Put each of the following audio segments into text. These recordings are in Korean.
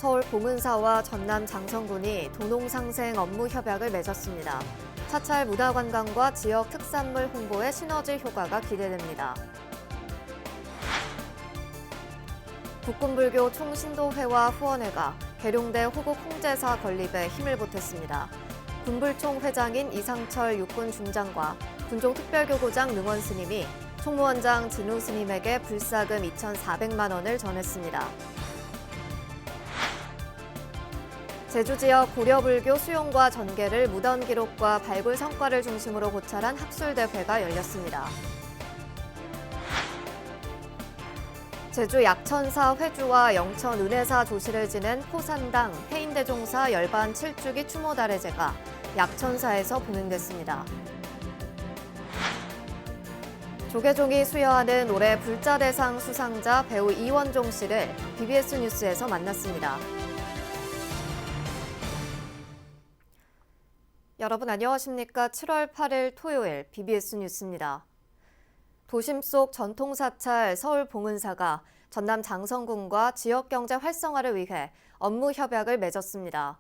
서울 봉은사와 전남 장성군이 도농상생 업무 협약을 맺었습니다. 사찰 문화관광과 지역 특산물 홍보의 시너지 효과가 기대됩니다. 국군불교 총신도회와 후원회가 계룡대 호국 홍제사 건립에 힘을 보탰습니다. 군불총 회장인 이상철 육군중장과 군종특별교구장 능원 스님이 총무원장 진우 스님에게 불사금 2,400만 원을 전했습니다. 제주 지역 고려불교 수용과 전개를 무던 기록과 발굴 성과를 중심으로 고찰한 학술대회가 열렸습니다. 제주 약천사 회주와 영천 은혜사 조실을 지낸 포산당 해인대종사 열반 7주기 추모달의제가 약천사에서 봉행됐습니다. 조계종이 수여하는 올해 불자대상 수상자 배우 이원종 씨를 BBS 뉴스에서 만났습니다. 여러분 안녕하십니까? 7월 8일 토요일 BBS 뉴스입니다. 도심 속 전통사찰 서울 봉은사가 전남 장성군과 지역경제 활성화를 위해 업무 협약을 맺었습니다.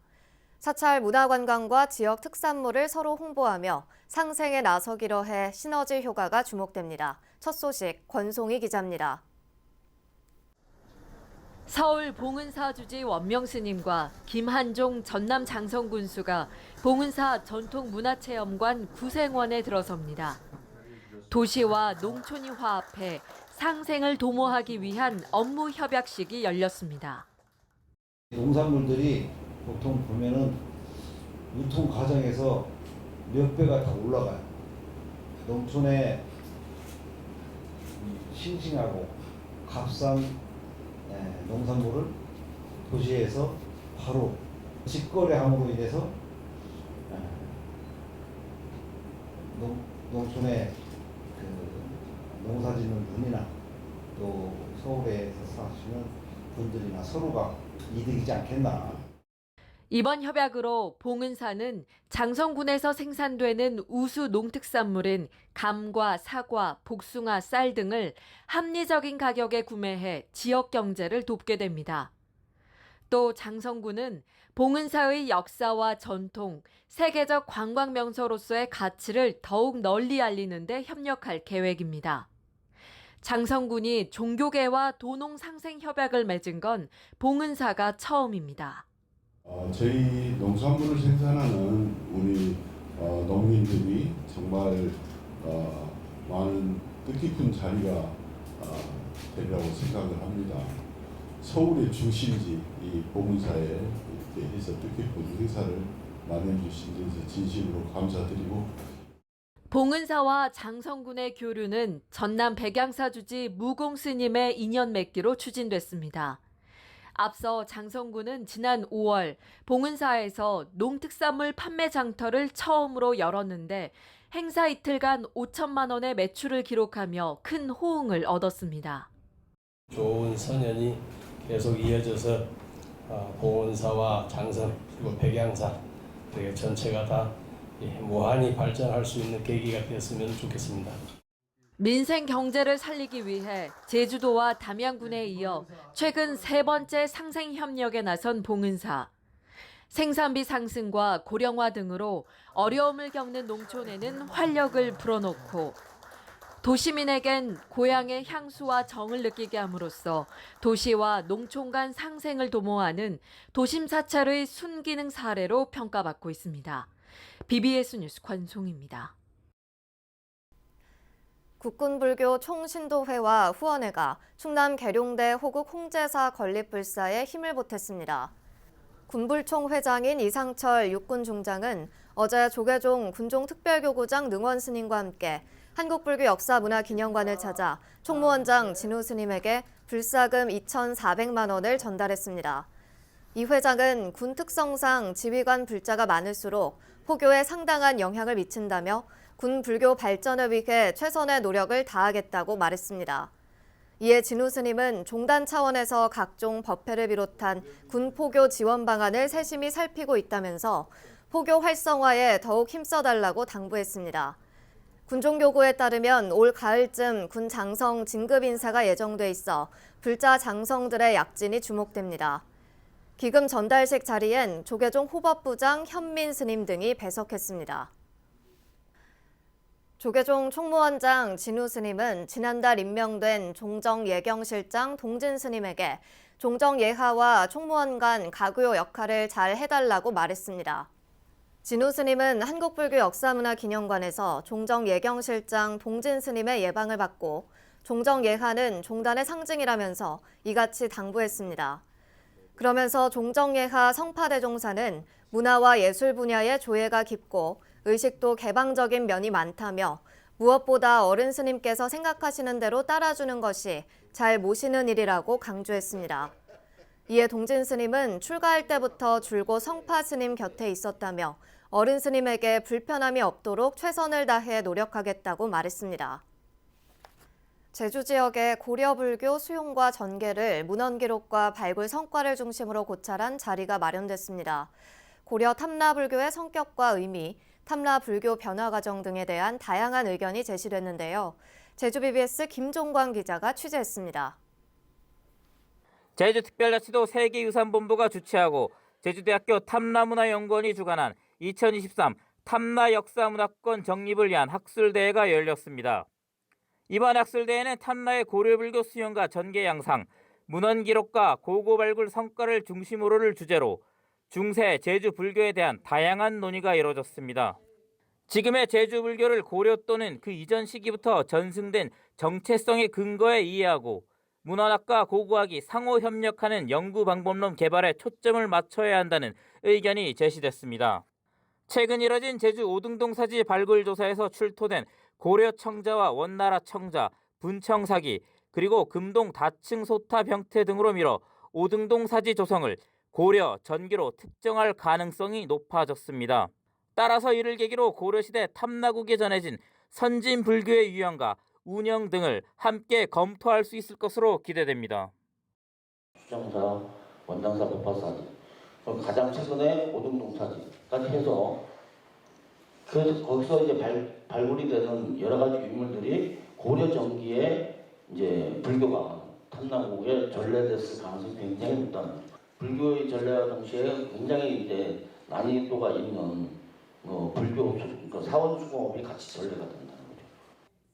사찰 문화관광과 지역 특산물을 서로 홍보하며 상생에 나서기로 해 시너지 효과가 주목됩니다. 첫 소식 권송희 기자입니다. 서울 봉은사 주지 원명 스님과 김한종 전남 장성군수가 봉은사 전통문화체험관 구생원에 들어섭니다. 도시와 농촌이 화합해 상생을 도모하기 위한 업무 협약식이 열렸습니다. 농산물들이 보통 보면은 유통 과정에서 몇 배가 다 올라가요. 농촌에 싱싱하고 값싼 농산물을 도시에서 바로 직거래함으로 인해서 농촌에 그 농사짓는 분이나 또 서울에서 사시는 분들이나 서로가 이득이지 않겠나. 이번 협약으로 봉은사는 장성군에서 생산되는 우수 농특산물인 감과 사과, 복숭아, 쌀 등을 합리적인 가격에 구매해 지역 경제를 돕게 됩니다. 또 장성군은 봉은사의 역사와 전통, 세계적 관광 명소로서의 가치를 더욱 널리 알리는 데 협력할 계획입니다. 장성군이 종교계와 도농 상생 협약을 맺은 건 봉은사가 처음입니다. 저희 농산물을 생산하는 우리 농민들이 정말 많은 뜻깊은 자리가 되리라고 생각을 합니다. 서울의 중심지 이 봉은사에 이렇게 해서 뜻깊은 행사를 마련해 주신 데서 진심으로 감사드리고 봉은사와 장성군의 교류는 전남 백양사 주지 무공 스님의 인연 맺기로 추진됐습니다. 앞서 장성군은 지난 5월 봉은사에서 농특산물 판매 장터를 처음으로 열었는데 행사 이틀간 5천만 원의 매출을 기록하며 큰 호응을 얻었습니다. 좋은 선연이 계속 이어져서 봉은사와 장성 그리고 백양사 전체가 다 무한히 발전할 수 있는 계기가 되었으면 좋겠습니다. 민생 경제를 살리기 위해 제주도와 담양군에 이어 최근 세 번째 상생 협력에 나선 봉은사. 생산비 상승과 고령화 등으로 어려움을 겪는 농촌에는 활력을 불어넣고 도시민에겐 고향의 향수와 정을 느끼게 함으로써 도시와 농촌 간 상생을 도모하는 도심사찰의 순기능 사례로 평가받고 있습니다. BBS 뉴스 권송입니다. 국군불교 총신도회와 후원회가 충남 계룡대 호국 홍제사 건립불사에 힘을 보탰습니다. 군불총 회장인 이상철 육군중장은 어제 조계종 군종특별교구장 능원 스님과 함께 한국불교 역사문화기념관을 찾아 총무원장 진우 스님에게 불사금 2,400만 원을 전달했습니다. 이 회장은 군 특성상 지휘관 불자가 많을수록 포교에 상당한 영향을 미친다며 군 불교 발전을 위해 최선의 노력을 다하겠다고 말했습니다. 이에 진우 스님은 종단 차원에서 각종 법회를 비롯한 군 포교 지원 방안을 세심히 살피고 있다면서 포교 활성화에 더욱 힘써달라고 당부했습니다. 군종교구에 따르면 올 가을쯤 군 장성 진급 인사가 예정돼 있어 불자 장성들의 약진이 주목됩니다. 기금 전달식 자리엔 조계종 호법부장 현민 스님 등이 배석했습니다. 조계종 총무원장 진우 스님은 지난달 임명된 종정예경실장 동진 스님에게 종정예하와 총무원 간 가구요 역할을 잘 해달라고 말했습니다. 진우 스님은 한국불교역사문화기념관에서 종정예경실장 동진 스님의 예방을 받고 종정예하는 종단의 상징이라면서 이같이 당부했습니다. 그러면서 종정예하 성파대종사는 문화와 예술 분야의 조예가 깊고 의식도 개방적인 면이 많다며 무엇보다 어른 스님께서 생각하시는 대로 따라주는 것이 잘 모시는 일이라고 강조했습니다. 이에 동진 스님은 출가할 때부터 줄곧 성파 스님 곁에 있었다며 어른 스님에게 불편함이 없도록 최선을 다해 노력하겠다고 말했습니다. 제주 지역의 고려불교 수용과 전개를 문헌기록과 발굴 성과를 중심으로 고찰한 자리가 마련됐습니다. 고려 탐라불교의 성격과 의미, 탐라불교 변화 과정 등에 대한 다양한 의견이 제시됐는데요. 제주 BBS 김종광 기자가 취재했습니다. 제주특별자치도 세계유산본부가 주최하고 제주대학교 탐라문화연구원이 주관한 2023 탐라역사문화권 정립을 위한 학술대회가 열렸습니다. 이번 학술대회는 탐라의 고려불교 수용과 전개 양상, 문헌기록과 고고발굴 성과를 중심으로를 주제로 중세 제주 불교에 대한 다양한 논의가 이뤄졌습니다. 지금의 제주 불교를 고려 또는 그 이전 시기부터 전승된 정체성의 근거에 이해하고 문헌학과 고고학이 상호 협력하는 연구 방법론 개발에 초점을 맞춰야 한다는 의견이 제시됐습니다. 최근 이뤄진 제주 오등동 사지 발굴 조사에서 출토된 고려 청자와 원나라 청자, 분청사기, 그리고 금동 다층 소타 병태 등으로 미뤄 오등동 사지 조성을 고려, 전기로 특정할 가능성이 높아졌습니다. 따라서 이를 계기로 고려시대 탐라국에 전해진 선진 불교의 유형과 운영 등을 함께 검토할 수 있을 것으로 기대됩니다. 수정사, 원당사, 법화사지, 가장 최근에 오등동 사지까지 해서 그래서 거기서 이제 발굴이 되는 여러 가지 유물들이 고려 전기에 이제 불교가 탐라국에 전래됐을 가능성이 굉장히 높다는 거죠. 불교의 전래와 동시에 굉장히 이제 난이도가 있는 불교 사원수공업이 같이 전래가 된다는 거죠.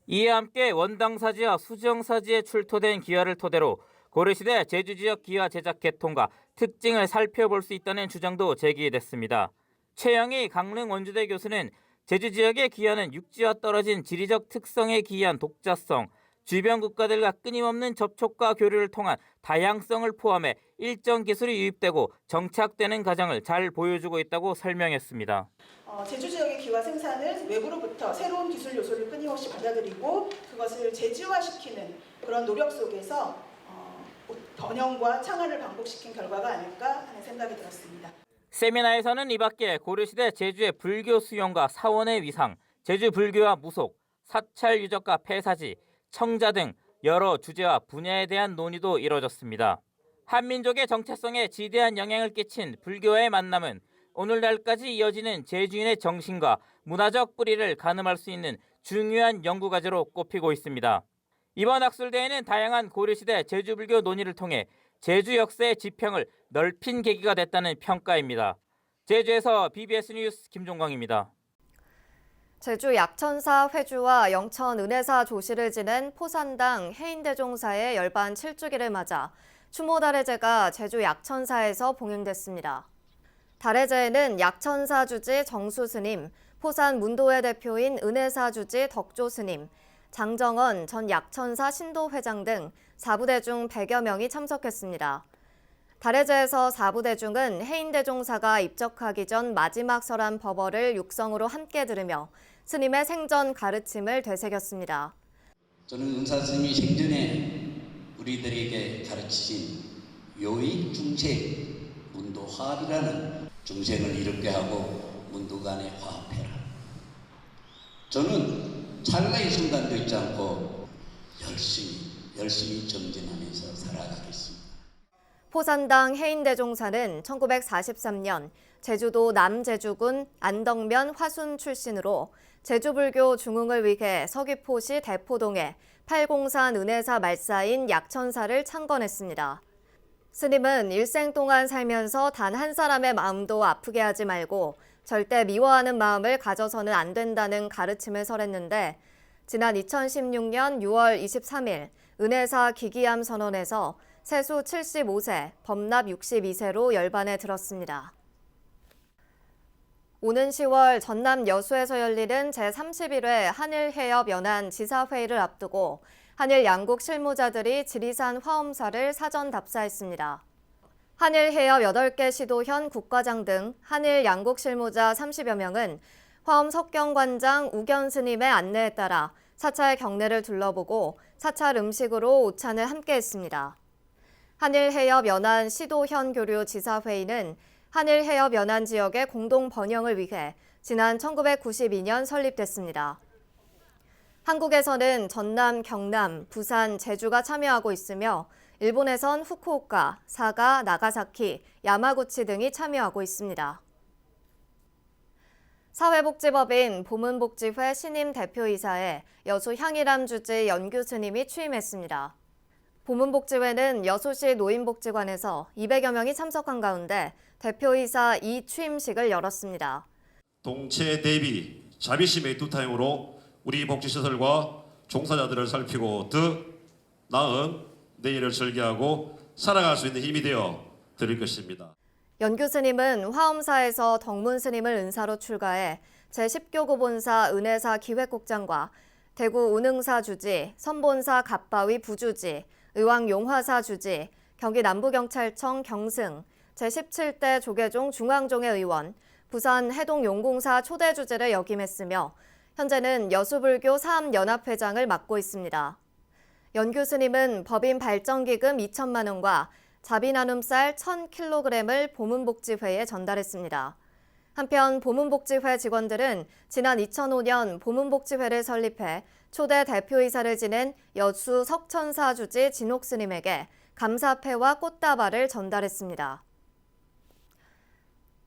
이에 함께 원당사지와 수정사지에 출토된 기와를 토대로 고려시대 제주지역 기와 제작 계통과 특징을 살펴볼 수 있다는 주장도 제기됐습니다. 최영희 강릉 원주대 교수는 제주 지역의 기와는 육지와 떨어진 지리적 특성에 기이한 독자성, 주변 국가들과 끊임없는 접촉과 교류를 통한 다양성을 포함해 일정 기술이 유입되고 정착되는 과정을 잘 보여주고 있다고 설명했습니다. 제주 지역의 기와 생산은 외부로부터 새로운 기술 요소를 끊임없이 받아들이고 그것을 제주화시키는 그런 노력 속에서 번영과 창안을 반복시킨 결과가 아닐까 하는 생각이 들었습니다. 세미나에서는 이밖에 고려시대 제주의 불교 수용과 사원의 위상, 제주 불교와 무속, 사찰 유적과 폐사지, 청자 등 여러 주제와 분야에 대한 논의도 이뤄졌습니다. 한민족의 정체성에 지대한 영향을 끼친 불교와의 만남은 오늘날까지 이어지는 제주인의 정신과 문화적 뿌리를 가늠할 수 있는 중요한 연구과제로 꼽히고 있습니다. 이번 학술대회는 다양한 고려시대 제주불교 논의를 통해 제주 역사의 지평을 넓힌 계기가 됐다는 평가입니다. 제주에서 BBS 뉴스 김종광입니다. 제주 약천사 회주와 영천 은혜사 조시를 지낸 포산당 해인대종사의 열반 7주기를 맞아 추모달해제가 제주 약천사에서 봉행됐습니다. 달해제에는 약천사 주지 정수 스님, 포산 문도회 대표인 은혜사 주지 덕조 스님, 장정원 전 약천사 신도회장 등 4부대 중 100여 명이 참석했습니다. 달해제에서 4부대 중은 해인대종사가 입적하기 전 마지막 설한 법어를 육성으로 함께 들으며 스님의 생전 가르침을 되새겼습니다. 저는 은사 스님이 생전에 우리들에게 가르치신 요의 중체, 문도화합이라는 중생을 이롭게 하고 문도 간에 화합해라. 저는 찰나의 순간도 있지 않고 열심히 정진하면서 살아가겠습니다. 포산당 해인대종사는 1943년 제주도 남제주군 안덕면 화순 출신으로 제주불교 중흥을 위해 서귀포시 대포동에 팔공산 은혜사 말사인 약천사를 창건했습니다. 스님은 일생 동안 살면서 단 한 사람의 마음도 아프게 하지 말고 절대 미워하는 마음을 가져서는 안 된다는 가르침을 설했는데 지난 2016년 6월 23일 은혜사 기기암 선언에서 세수 75세, 법납 62세로 열반에 들었습니다. 오는 10월 전남 여수에서 열리는 제31회 한일해협연안 지사회의를 앞두고 한일 양국 실무자들이 지리산 화엄사를 사전 답사했습니다. 한일해협 8개 시도현 국과장 등 한일 양국 실무자 30여 명은 화엄 석경관장 우견 스님의 안내에 따라 사찰 경내를 둘러보고 사찰 음식으로 오찬을 함께했습니다. 한일해협 연안 시도현 교류 지사회의는 한일해협 연안 지역의 공동 번영을 위해 지난 1992년 설립됐습니다. 한국에서는 전남, 경남, 부산, 제주가 참여하고 있으며 일본에선 후쿠오카, 사가, 나가사키, 야마구치 등이 참여하고 있습니다. 사회복지법인 보문복지회 신임 대표이사에 여수 향일암 주지 연규 스님이 취임했습니다. 보문복지회는 여수시 노인복지관에서 200여 명이 참석한 가운데 대표이사 이 취임식을 열었습니다. 동체 대비 자비심의 두 타임으로 우리 복지시설과 종사자들을 살피고 더 나은 내일을 설계하고 살아갈 수 있는 힘이 되어 드릴 것입니다. 연규 스님은 화엄사에서 덕문 스님을 은사로 출가해 제10교구 본사 은혜사 기획국장과 대구 운흥사 주지, 선본사 갑바위 부주지, 의왕 용화사 주지, 경기 남부경찰청 경승, 제17대 조계종 중앙종회 의원, 부산 해동용궁사 초대 주지를 역임했으며 현재는 여수불교 사암연합회장을 맡고 있습니다. 연규 스님은 법인 발전기금 2천만 원과 자비나눔쌀 1,000kg을 보문복지회에 전달했습니다. 한편 보문복지회 직원들은 지난 2005년 보문복지회를 설립해 초대 대표이사를 지낸 여수 석천사 주지 진옥 스님에게 감사패와 꽃다발을 전달했습니다.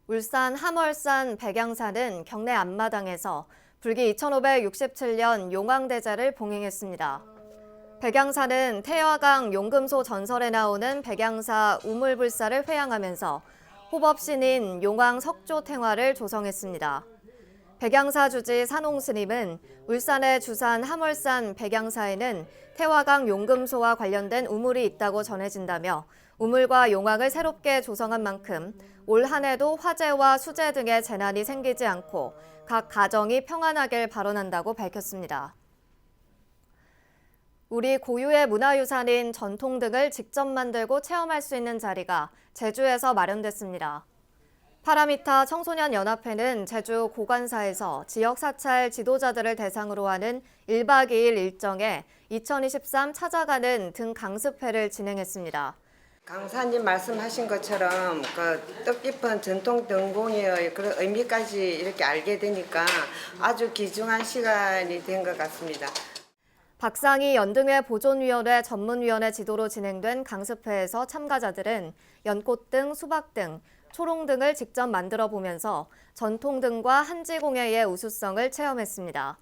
울산 함월산 백양사는 경내 앞마당에서 불기 2567년 용왕대자를 봉행했습니다. 백양사는 태화강 용금소 전설에 나오는 백양사 우물불사를 회양하면서 호법신인 용왕 석조탱화를 조성했습니다. 백양사 주지 산홍스님은 울산의 주산 함월산 백양사에는 태화강 용금소와 관련된 우물이 있다고 전해진다며 우물과 용왕을 새롭게 조성한 만큼 올 한 해도 화재와 수재 등의 재난이 생기지 않고 각 가정이 평안하길 바라는다고 밝혔습니다. 우리 고유의 문화유산인 전통 등을 직접 만들고 체험할 수 있는 자리가 제주에서 마련됐습니다. 파라미타 청소년연합회는 제주 고관사에서 지역 사찰 지도자들을 대상으로 하는 1박 2일 일정에 2023 찾아가는 등 강습회를 진행했습니다. 강사님 말씀하신 것처럼 그 뜻깊은 전통 등공의 그런 의미까지 이렇게 알게 되니까 아주 귀중한 시간이 된 것 같습니다. 박상희 연등회 보존위원회 전문위원회 지도로 진행된 강습회에서 참가자들은 연꽃 등 수박 등 초롱 등을 직접 만들어 보면서 전통 등과 한지공예의 우수성을 체험했습니다.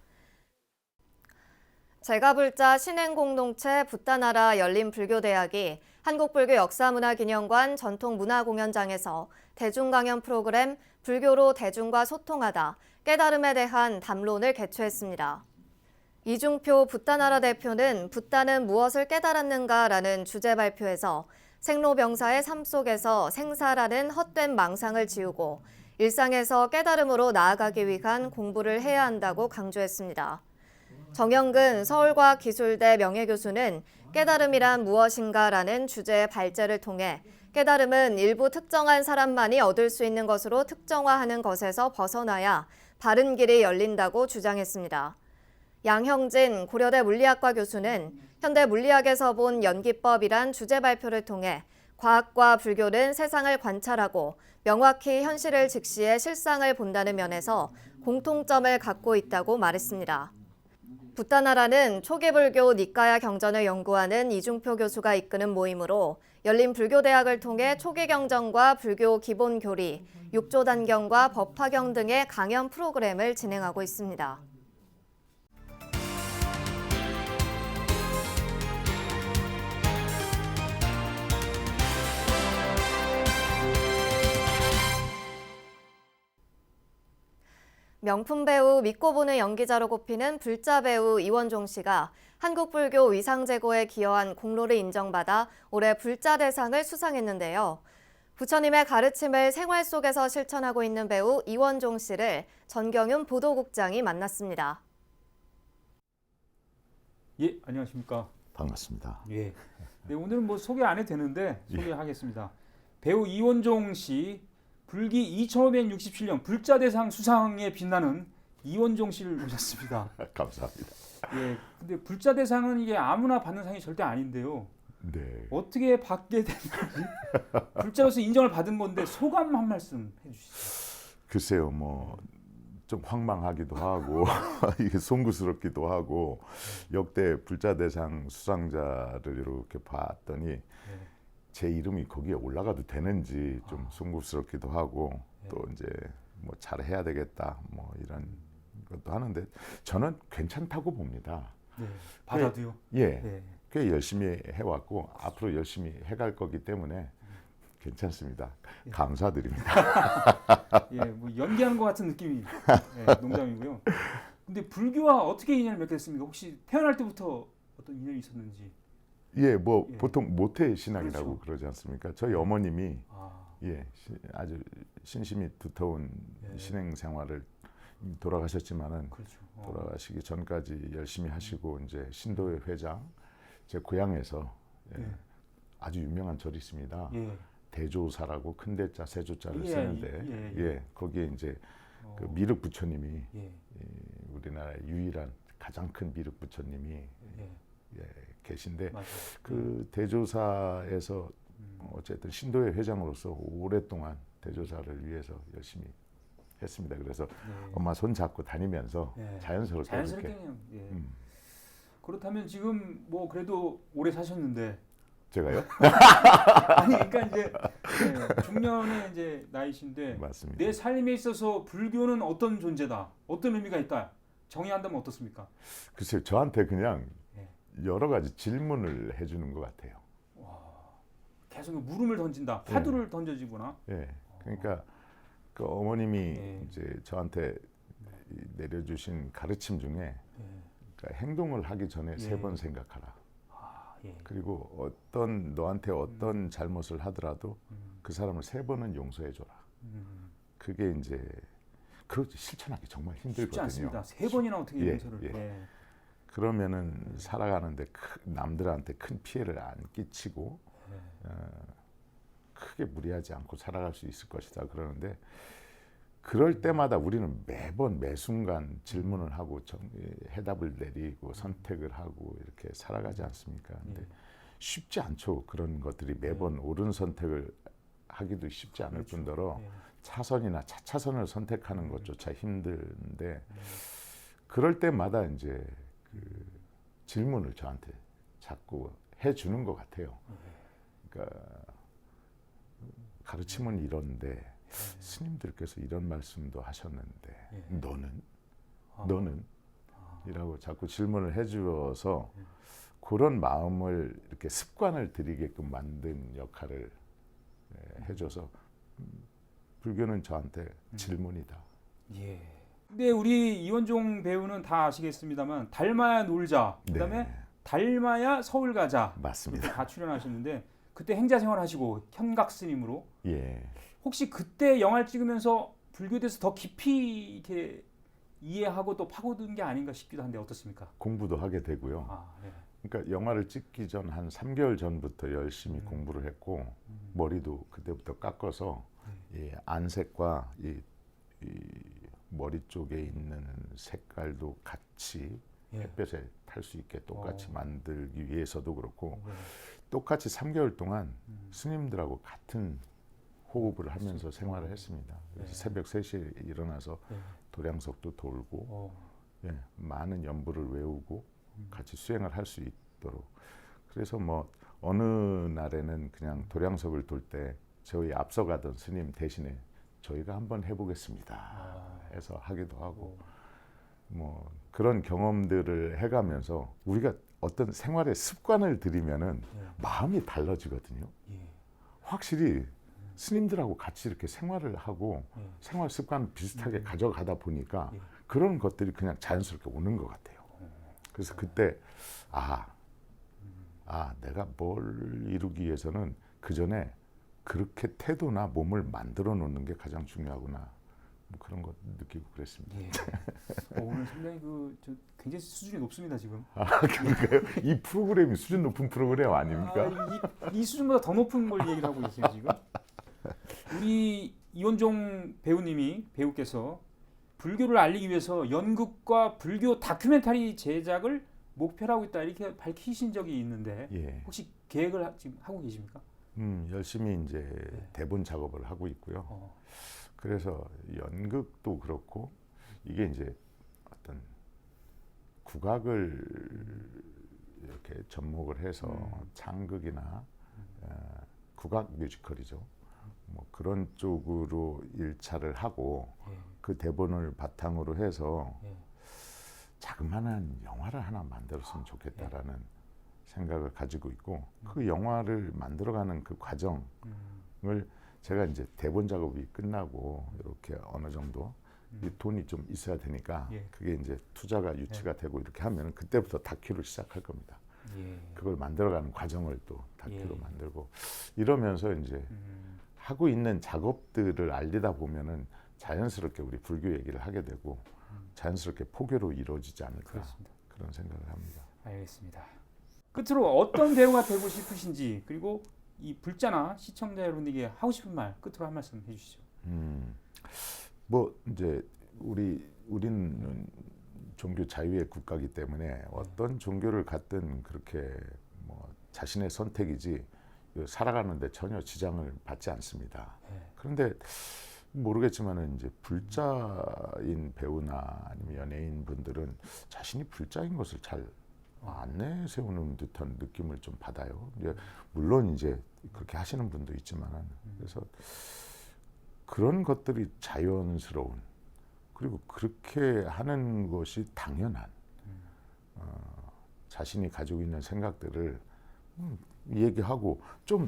제가불자 신행공동체 붓다나라 열린불교대학이 한국불교역사문화기념관 전통문화공연장에서 대중강연 프로그램 불교로 대중과 소통하다, 깨달음에 대한 담론을 개최했습니다. 이중표 붓다나라 대표는 붓다는 무엇을 깨달았는가라는 주제 발표에서 생로병사의 삶 속에서 생사라는 헛된 망상을 지우고 일상에서 깨달음으로 나아가기 위한 공부를 해야 한다고 강조했습니다. 정영근 서울과학기술대 명예교수는 깨달음이란 무엇인가라는 주제의 발제를 통해 깨달음은 일부 특정한 사람만이 얻을 수 있는 것으로 특정화하는 것에서 벗어나야 바른 길이 열린다고 주장했습니다. 양형진 고려대 물리학과 교수는 현대 물리학에서 본 연기법이란 주제 발표를 통해 과학과 불교는 세상을 관찰하고 명확히 현실을 직시해 실상을 본다는 면에서 공통점을 갖고 있다고 말했습니다. 붓다나라는 초기 불교 니까야 경전을 연구하는 이중표 교수가 이끄는 모임으로 열린불교대학을 통해 초기 경전과 불교 기본 교리, 육조 단경과 법화경 등의 강연 프로그램을 진행하고 있습니다. 명품 배우 믿고 보는 연기자로 꼽히는 불자 배우 이원종 씨가 한국 불교 위상 제고에 기여한 공로를 인정받아 올해 불자 대상을 수상했는데요. 부처님의 가르침을 생활 속에서 실천하고 있는 배우 이원종 씨를 전경윤 보도국장이 만났습니다. 예, 안녕하십니까. 반갑습니다. 예. 네, 오늘은 뭐 소개 안 해도 되는데 소개하겠습니다. 배우 이원종 씨, 불기 2567년 불자대상 수상에 빛나는 이원종 씨를 모셨습니다. 감사합니다. 예, 근데 불자대상은 이게 아무나 받는 상이 절대 아닌데요. 네. 어떻게 받게 됐는지 불자로서 인정을 받은 건데 소감 한 말씀 해주시죠. 글쎄요, 뭐 좀 황망하기도 하고 이게 송구스럽기도 하고 역대 불자대상 수상자를 이렇게 봤더니 제 이름이 거기에 올라가도 되는지 좀 송구스럽기도 하고 또 이제 뭐 잘해야 되겠다 뭐 이런 것도 하는데 저는 괜찮다고 봅니다. 네, 받아도요. 예, 네. 꽤 열심히 해왔고 앞으로 열심히 해갈 거기 때문에 괜찮습니다. 감사드립니다. 예, 뭐 연기하는 것 같은 느낌이 예, 농담이고요. 근데 불교와 어떻게 인연을 맺게 됐습니까? 혹시 태어날 때부터 어떤 인연이 있었는지? 예, 뭐 예. 보통 모태 신앙이라고 그렇죠. 그러지 않습니까? 저희 어머님이 아, 예, 아주 신심이 두터운 예. 신행 생활을 돌아가셨지만은 그렇죠. 돌아가시기 전까지 열심히 하시고 이제 신도회 회장 제 고향에서 예, 예. 아주 유명한 절이 있습니다. 예. 대조사라고 큰 대자 세조자를 예, 쓰는데 예. 거기에 이제 어, 그 미륵 부처님이 예. 우리나라의 유일한 가장 큰 미륵 부처님이 예. 예, 계신데 맞아요. 그 대조사에서 어쨌든 신도회 회장으로서 오랫동안 대조사를 위해서 열심히 했습니다. 그래서 네. 엄마 손 잡고 다니면서 네. 자연스럽게 자연스럽게 이렇게 그냥 예. 그렇다면 지금 뭐 그래도 오래 사셨는데 제가요? 아니 그러니까 이제 예, 중년의 이제 나이신데 맞습니다. 내 삶에 있어서 불교는 어떤 존재다, 어떤 의미가 있다 정의한다면 어떻습니까? 글쎄요, 저한테 그냥 예. 여러 가지 질문을 해주는 것 같아요. 계속 물음을 던진다, 화두를 던져지구나. 예, 그러니까 그 어머님이 예. 이제 저한테 내려주신 가르침 중에 예. 그러니까 행동을 하기 전에 예. 3번 생각하라. 아, 예. 그리고 너한테 어떤 잘못을 하더라도 그 사람을 3번은 용서해줘라. 그게 이제 그 실천하기 정말 쉽지 힘들거든요. 않습니다. 3번이나 어떻게 예, 용서를? 예. 예. 그러면은 살아가는데 남들한테 큰 피해를 안 끼치고 크게 무리하지 않고 살아갈 수 있을 것이다 그러는데 그럴 때마다 우리는 매번 매순간 질문을 하고 해답을 내리고 선택을 하고 이렇게 살아가지 않습니까? 근데 쉽지 않죠. 그런 것들이 매번 옳은 선택을 하기도 쉽지 않을 그렇죠. 뿐더러 예. 차선이나 차차선을 선택하는 것조차 힘든데 그럴 때마다 이제 그 질문을 저한테 자꾸 해주는 것 같아요. 그러니까 가르침은 이런데 스님들께서 이런 말씀도 하셨는데 너는 이라고 자꾸 질문을 해주어서 그런 마음을 이렇게 습관을 들이게끔 만든 역할을 해줘서 불교는 저한테 질문이다. 예. 근데 우리 이원종 배우는 다 아시겠습니다만 달마야 놀자, 그다음에 네. 달마야 서울 가자 맞습니다. 이렇게 다 출연하셨는데 그때 행자 생활하시고 현각 스님으로 예. 혹시 그때 영화를 찍으면서 불교에 대해서 더 깊이 이렇게 이해하고 또 파고든 게 아닌가 싶기도 한데 어떻습니까? 공부도 하게 되고요. 아, 네. 그러니까 영화를 찍기 전 한 3개월 전부터 열심히 공부를 했고 머리도 그때부터 깎아서 이 안색과 이 머리 쪽에 있는 색깔도 같이 예. 햇볕에 탈 수 있게 똑같이 만들기 위해서도 그렇고 똑같이 3개월 동안 스님들하고 같은 호흡을 하면서 생활을 했습니다. 그래서 새벽 3시에 일어나서 도량석도 돌고 많은 연부를 외우고 같이 수행을 할 수 있도록 그래서 뭐 어느 날에는 그냥 도량석을 돌 때 저희 앞서가던 스님 대신에 저희가 한번 해보겠습니다 해서 하기도 하고 뭐 그런 경험들을 해가면서 우리가 어떤 생활의 습관을 들이면은 마음이 달라지거든요. 확실히 스님들하고 같이 이렇게 생활을 하고 생활 습관 비슷하게 가져가다 보니까 예. 그런 것들이 그냥 자연스럽게 오는 것 같아요. 그래서 그때 내가 뭘 이루기 위해서는 그 전에 그렇게 태도나 몸을 만들어 놓는 게 가장 중요하구나. 뭐 그런 것 느끼고 그랬습니다. 예. 오늘 상당히 굉장히 수준이 높습니다 지금. 그런가요? 이 프로그램이 수준 높은 프로그램 아닙니까? 이 수준보다 더 높은 걸 얘기를 하고 계세요 지금. 우리 이원종 배우께서 불교를 알리기 위해서 연극과 불교 다큐멘터리 제작을 목표로 하고 있다 이렇게 밝히신 적이 있는데 예. 혹시 계획을 지금 하고 계십니까? 열심히 이제 대본 작업을 하고 있고요. 그래서 연극도 그렇고 이게 이제 어떤 국악을 이렇게 접목을 해서 창극이나 국악 뮤지컬이죠. 뭐 그런 쪽으로 1차를 하고 그 대본을 바탕으로 해서 자그마한 영화를 하나 만들었으면 좋겠다라는 생각을 가지고 있고 그 영화를 만들어가는 그 과정을 제가 이제 대본 작업이 끝나고 이렇게 어느 정도 이 돈이 좀 있어야 되니까 그게 이제 투자가 유치가 되고 이렇게 하면 그때부터 다큐를 시작할 겁니다. 그걸 만들어가는 과정을 또 다큐로 만들고 이러면서 이제 하고 있는 작업들을 알리다 보면은 자연스럽게 우리 불교 얘기를 하게 되고 자연스럽게 포교로 이루어지지 않을까 그렇습니다. 그런 생각을 합니다. 알겠습니다. 끝으로 어떤 배우가 되고 싶으신지 그리고 이 불자나 시청자 여러분들에게 하고 싶은 말 끝으로 한 말씀 해주시죠. 뭐 이제 우리는 종교 자유의 국가이기 때문에 어떤 종교를 갖든 그렇게 뭐 자신의 선택이지 살아가는데 전혀 지장을 받지 않습니다. 그런데 모르겠지만은 이제 불자인 배우나 아니면 연예인 분들은 자신이 불자인 것을 잘 안 내세우는 듯한 느낌을 좀 받아요. 이제 물론 이제 그렇게 하시는 분도 있지만은 그래서 그런 것들이 자연스러운 그리고 그렇게 하는 것이 당연한 자신이 가지고 있는 생각들을 얘기하고 좀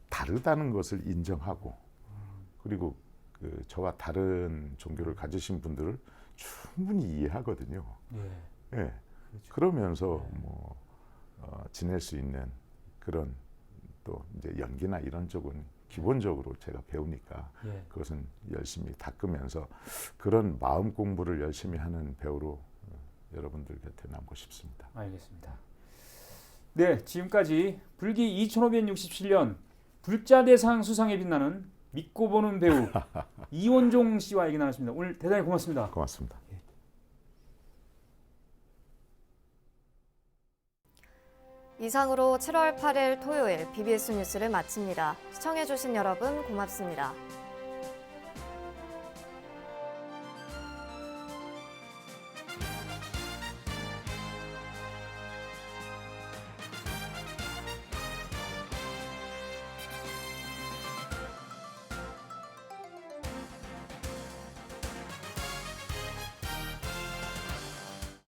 다르다는 것을 인정하고 그리고 저와 다른 종교를 가지신 분들을 충분히 이해하거든요. 예. 그러면서 뭐 지낼 수 있는 그런 또 이제 연기나 이런 쪽은 기본적으로 제가 배우니까 그것은 열심히 닦으면서 그런 마음 공부를 열심히 하는 배우로 여러분들 곁에 남고 싶습니다. 알겠습니다. 네, 지금까지 불기 2567년 불자대상 수상에 빛나는 믿고 보는 배우 이원종 씨와 얘기 나눴습니다. 오늘 대단히 고맙습니다. 고맙습니다. 이상으로 7월 8일 토요일 BBS 뉴스를 마칩니다. 시청해주신 여러분 고맙습니다.